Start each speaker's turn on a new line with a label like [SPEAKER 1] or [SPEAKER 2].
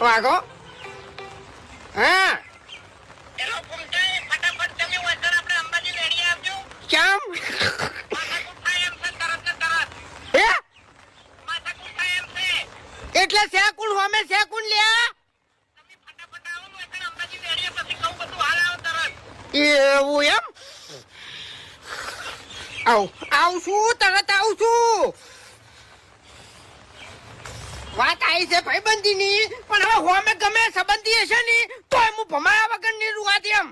[SPEAKER 1] વાગો હા
[SPEAKER 2] એનો ફૂમતાઈ ફટાફટ તમે વસર આપણે અંબાજી રેડી આવજો.
[SPEAKER 1] કેમ
[SPEAKER 2] માથાકૂટ થાય એમ છે તરત ને તરત.
[SPEAKER 1] હે
[SPEAKER 2] માથાકૂટ થાય એમ છે.
[SPEAKER 1] એટલે સેકુણ હોમે સેકુણ લ્યા
[SPEAKER 2] તમે ફટાફટ આવો ને વસર અંબાજી રેડી પછી કહું બધું હાલ આવો તરત.
[SPEAKER 1] એવું એમ આવું છું તરત આવું છું. વાત આવી છે ભાઈબંધીની પણ હવે હોમે ગમે સંબંધી હશે ને તો હું ભમાયા વગર ની રૂવા દે એમ.